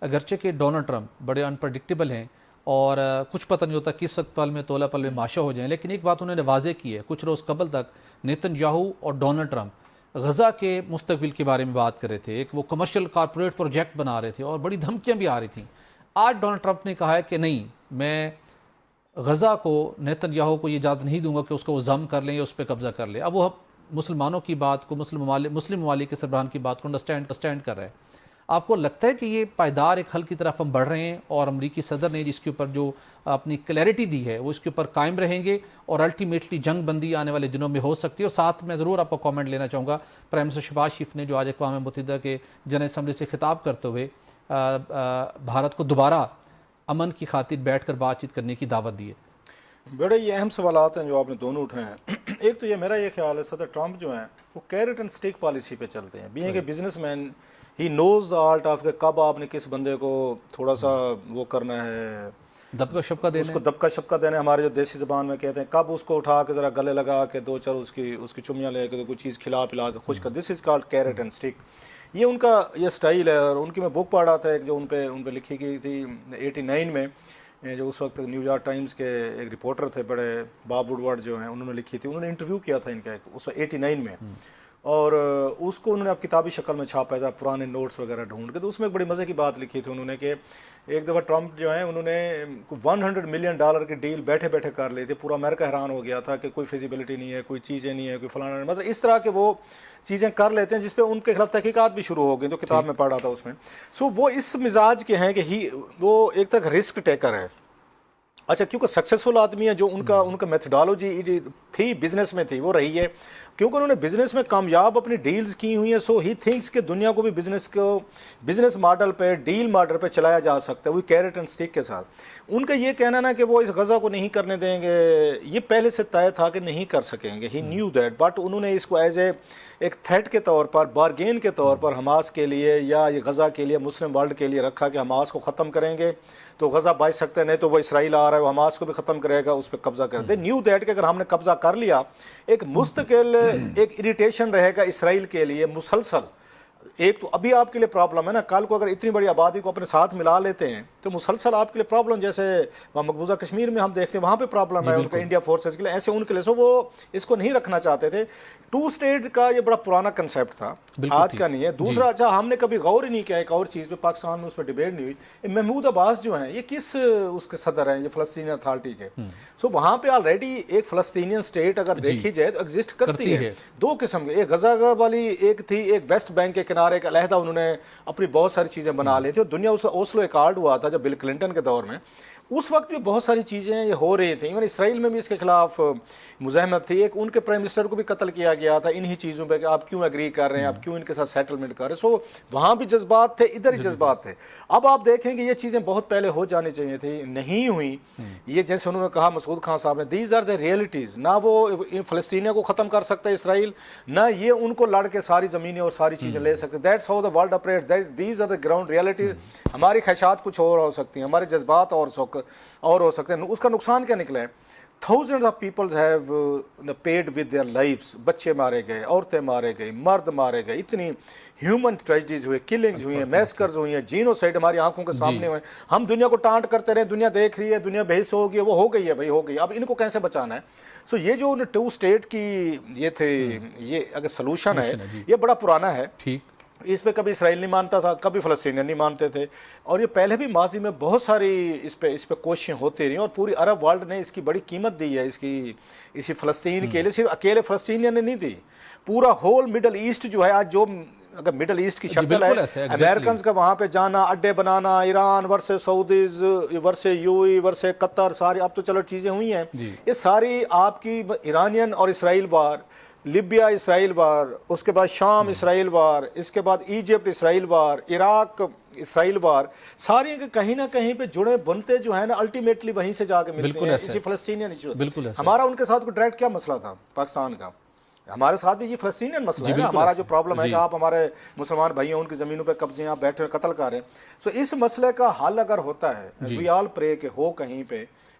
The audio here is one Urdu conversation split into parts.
اگرچہ کہ ڈونلڈ ٹرمپ بڑے انپریڈکٹیبل ہیں اور کچھ پتہ نہیں ہوتا کس وقت پل میں تولا پل میں ماشا ہو جائیں، لیکن ایک بات انہوں نے واضح کی ہے، کچھ روز قبل تک نیتن یاہو اور ڈونلڈ ٹرمپ غزہ کے مستقبل کے بارے میں بات کر رہے تھے، ایک وہ کمرشل کارپوریٹ پروجیکٹ بنا رہے تھے اور بڑی دھمکیاں بھی آ رہی تھیں۔ آج ڈونلڈ ٹرمپ نے کہا ہے کہ نہیں، میں غزہ کو نیتن یاہو کو یہ اجازت نہیں دوں گا کہ اس کو وہ ضم کر لیں یا اس پہ قبضہ کر لیں۔ اب وہ مسلمانوں کی بات کو، مسلم ممالک کے سربراہان کی بات کو انڈرسٹینڈ کر رہے ہیں۔ آپ کو لگتا ہے کہ یہ پائیدار ایک حل کی طرف ہم بڑھ رہے ہیں اور امریکی صدر نے جس کے اوپر جو اپنی کلیئرٹی دی ہے وہ اس کے اوپر قائم رہیں گے اور الٹیمیٹلی جنگ بندی آنے والے دنوں میں ہو سکتی ہے؟ اور ساتھ میں ضرور آپ کا کامنٹ لینا چاہوں گا، پرائم منسٹر شہباز شریف نے جو آج اقوام متحدہ کے جنرل اسمبلی سے خطاب کرتے ہوئے بھارت کو دوبارہ امن کی خاطر بیٹھ کر بات چیت کرنے کی دعوت دی ہے۔ بڑے یہ اہم سوالات ہیں جو آپ نے دونوں اٹھائے ہیں۔ ایک تو یہ میرا یہ خیال ہے صدر ٹرمپ جو ہیں وہ کیرٹ اینڈ اسٹک پالیسی پہ چلتے ہیں، being a businessman he knows the art of کہ کب آپ نے کس بندے کو تھوڑا سا وہ کرنا ہے، دبکا شپکا دینا، اس کو دبکا شپکا دینا، ہمارے جو دیسی زبان میں کہتے ہیں، کب اس کو اٹھا کے ذرا گلے لگا کے دو چار اس کی چمیاں لے کے کوئی چیز کھلا پلا کے خوش کر، this is called carrot and stick. یہ ان کا یہ سٹائل ہے، اور ان کی میں بک پڑھ رہا تھا جو ان پہ لکھی گئی تھی 89 میں، جو اس وقت نیو یارک ٹائمز کے ایک رپورٹر تھے بڑے، باب وڈورڈ جو ہیں، انہوں نے لکھی تھی، انہوں نے انٹرویو کیا تھا ان کا اس وقت 89 میں، اور اس کو انہوں نے اب کتابی شکل میں چھاپا ہے، پرانے نوٹس وغیرہ ڈھونڈ کے، تو اس میں ایک بڑی مزے کی بات لکھی تھی انہوں نے کہ ایک دفعہ ٹرمپ جو ہیں انہوں نے $100 ملین کی ڈیل بیٹھے بیٹھے کر لی تھی، پورا امریکہ حیران ہو گیا تھا کہ کوئی فیزیبلٹی نہیں ہے، کوئی چیزیں نہیں ہے، کوئی فلانا نہیں، مطلب اس طرح کے وہ چیزیں کر لیتے ہیں جس پہ ان کے خلاف تحقیقات بھی شروع ہو گئی، تو کتاب میں پڑھا تھا اس میں۔ سو وہ اس مزاج کے ہیں کہ وہ ایک طرح رسک ٹیکر ہے۔ اچھا، کیونکہ سکسیسفل آدمی ہے، جو ان کا میتھڈالوجی تھی بزنس میں تھی وہ رہی ہے، کیونکہ انہوں نے بزنس میں کامیاب اپنی ڈیلز کی ہوئی ہیں، سو ہی تھنکس کہ دنیا کو بھی بزنس ماڈل پہ، ڈیل ماڈل پہ چلایا جا سکتا ہے، وہ کیرٹ اینڈ اسٹک کے ساتھ۔ ان کا یہ کہنا نا کہ وہ اس غزہ کو نہیں کرنے دیں گے، یہ پہلے سے طے تھا کہ نہیں کر سکیں گے، ہی نیو دیٹ، بٹ انہوں نے اس کو ایز اے ایک تھریٹ کے طور پر، بارگین کے طور پر حماس کے لیے یا یہ غزہ کے لیے، مسلم ورلڈ کے لیے رکھا کہ حماس کو ختم کریں گے تو غزہ بچ سکتے ہیں، نہیں تو وہ اسرائیل آ رہا ہے، وہ حماس کو بھی ختم کرے گا، اس پہ قبضہ کرے دے نیو دیٹ کہ اگر ہم نے قبضہ کر لیا، ایک مستقل ایک اریٹیشن رہے گا اسرائیل کے لیے مسلسل۔ ایک تو ابھی آپ کے لیے پرابلم ہے نا، کل کو اگر اتنی بڑی آبادی کو اپنے ساتھ ملا لیتے ہیں تو مسلسل آپ کے لیے پرابلم، جیسے مقبوضہ کشمیر میں ہم دیکھتے ہیں وہاں پہ پرابلم ہے ان کا انڈیا فورسز کے لیے، ایسے ان کے لیے، سو وہ اس کو نہیں رکھنا چاہتے تھے۔ 2 اسٹیٹ کا یہ بڑا پرانا کنسیپٹ تھا، آج کا نہیں ہے۔ دوسرا، اچھا ہم نے کبھی غور ہی نہیں کیا ایک اور چیز پہ، پاکستان میں اس پہ ڈیبیٹ نہیں ہوئی، محمود عباس جو ہیں یہ کس اس کے صدر ہیں، یہ فلسطینی اتھارٹی کے، سو وہاں پہ آلریڈی ایک فلسطینین اسٹیٹ اگر دیکھی جائے تو ایگزسٹ کرتی ہے، 2 قسم کے، ایک غزہ والی ایک تھی، ایک ویسٹ بینک کے کنارے ایک علیحدہ انہوں نے اپنی بہت ساری چیزیں بنا لی تھی، اور دنیا اس اوسلو ایکارڈ ہوا تھا جب بل کلنٹن کے دور میں، اس وقت بھی بہت ساری چیزیں یہ ہو رہی تھیں، ایون اسرائیل میں بھی اس کے خلاف مزاحمت تھی، ایک ان کے پرائم منسٹر کو بھی قتل کیا گیا تھا انہی چیزوں پہ کہ آپ کیوں ایگری کر رہے ہیں، آپ کیوں ان کے ساتھ سیٹلمنٹ کر رہے ہیں، سو وہاں بھی جذبات تھے، ادھر ہی جذبات تھے۔ اب آپ دیکھیں کہ یہ چیزیں بہت پہلے ہو جانی چاہیے تھی، نہیں ہوئی۔ یہ جیسے انہوں نے کہا مسعود خان صاحب نے، دیز آر دا ریئلٹیز، نہ وہ فلسطینیوں کو ختم کر سکتا ہے اسرائیل، نہ یہ ان کو لڑ کے ساری زمینیں اور ساری چیزیں لے سکتے، that's how the world operates, these are the ground realities. ہماری خواہشات کچھ اور ہو سکتی ہیں، ہمارے جذبات اور ہو سکتے ہیں، اس کا نقصان کیا نکلا ہے؟ Thousands of people have paid with their lives، بچے مارے گئے، عورتیں مارے گئی، مرد مارے گئے، اتنی ہیومن ٹریجڈیز ہوئے، کلنگز ہوئی ہیں، میسکرز ہوئی ہیں، جینوسائیڈ ہماری آنکھوں کے سامنے ہوئے، ہم دنیا کو ٹانٹ کرتے رہے، دنیا دیکھ رہی ہے، دنیا بحث ہوگی، وہ ہو گئی ہے بھائی، ہو گئی، اب ان کو کیسے بچانا ہے؟ سو یہ جو 2 اسٹیٹ کی یہ تھے، یہ اگر سلوشن ہے، یہ بڑا پرانا ہے، اس پہ کبھی اسرائیل نہیں مانتا تھا، کبھی فلسطینیین نہیں مانتے تھے، اور یہ پہلے بھی ماضی میں بہت ساری اس پہ کوششیں ہوتی رہی، اور پوری عرب ورلڈ نے اس کی بڑی قیمت دی ہے، اسی فلسطین کے لیے، صرف اکیلے فلسطینیین نے نہیں دی، پورا ہول مڈل ایسٹ جو ہے آج، جو اگر مڈل ایسٹ کی شکل ہے، امریکنز کا وہاں پہ جانا، اڈے بنانا، ایران ورسے سعودیز ورسے یو ای ورسے قطر، ساری اب تو چلو چیزیں ہوئی ہیں، یہ ساری آپ کی ایرانین اور اسرائیل وار، لیبیا اسرائیل وار، اس کے بعد شام اسرائیل وار، اس کے بعد ایجپٹ اسرائیل وار، عراق اسرائیل وار، ساری کہیں نہ کہیں پہ جڑے بنتے جو ہیں نا، الٹیمیٹلی وہیں سے جا کے ملتے ہیں، اسی فلسطینین ایشو۔ ہمارا ان کے ساتھ کوئی ڈائریکٹ کیا مسئلہ تھا پاکستان کا؟ ہمارے ساتھ بھی یہ فلسطینین مسئلہ ہے نا، ہمارا جو پرابلم ہے کہ آپ ہمارے مسلمان بھائی ہیں، ان کی زمینوں پہ قبضے، آپ بیٹھے ہوئے قتل کر رہے ہیں، سو اس مسئلے کا حل اگر ہوتا ہے، وی آل پرے کہ ہو کہیں پہ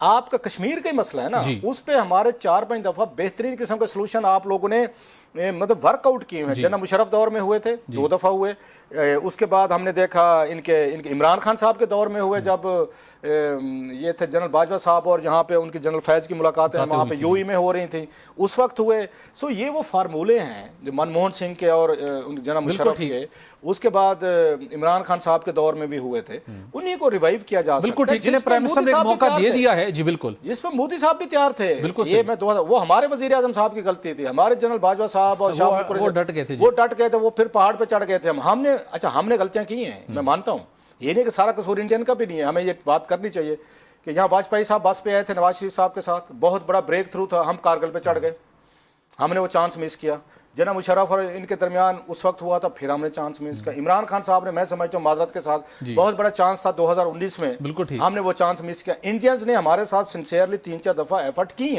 آپ کا کشمیر کا ہی مسئلہ ہے نا، اس پہ ہمارے 4-5 دفعہ بہترین قسم کے سلوشن آپ لوگوں نے مطلب ورک آؤٹ کیے ہیں. جناب مشرف دور میں ہوئے تھے، 2 دفعہ ہوئے. اس کے بعد ہم نے دیکھا ان کے عمران خان صاحب کے دور میں ہوئے، جب یہ تھے جنرل باجوہ صاحب، اور جہاں پہ ان کی جنرل فیض کی ملاقاتیں وہاں پہ یو ای میں ہو رہی تھیں، اس وقت ہوئے. سو یہ وہ فارمولے ہیں جو منموہن سنگھ کے اور جناب مشرف کے، اس کے بعد عمران خان صاحب کے دور میں بھی ہوئے تھے، انہی کو ریوائیو کیا جا سکتا ہے. بالکل ٹھیک، جنہیں پرائم منسٹر نے ایک موقع دے دیا ہے. جی بالکل، جس پہ مودی صاحب بھی تیار تھے. یہ میں وہ ہمارے وزیر اعظم صاحب کی غلطی تھی، ہمارے جنرل باجوہ صاحب اور وہ ڈٹ گئے تھے. وہ ڈٹ گئے تھے، وہ پھر پہاڑ پہ چڑھ گئے تھے. ہم نے غلطیاں کی ہیں، میں مانتا ہوں. یہ نہیں کہ سارا قصور انڈین کا بھی نہیں ہے، ہمیں یہ بات کرنی چاہیے کہ یہاں واجپئی صاحب بس پہ آئے تھے نواز شریف صاحب کے ساتھ، بہت بڑا بریک تھرو تھا، ہم کارگل پہ چڑھ گئے، ہم نے وہ چانس مس کیا. جناب مشرف اور ان کے درمیان اس وقت ہوا تھا، پھر ہم نے چانس مس کیا. عمران خان صاحب نے، میں سمجھتا ہوں معذرت کے ساتھ، بہت بڑا چانس تھا 2019 میں، ہم نے وہ چانس مس کیا. انڈینز نے ہمارے ساتھ سنسیئرلی 3-4 دفعہ ایفرٹ کی ہیں.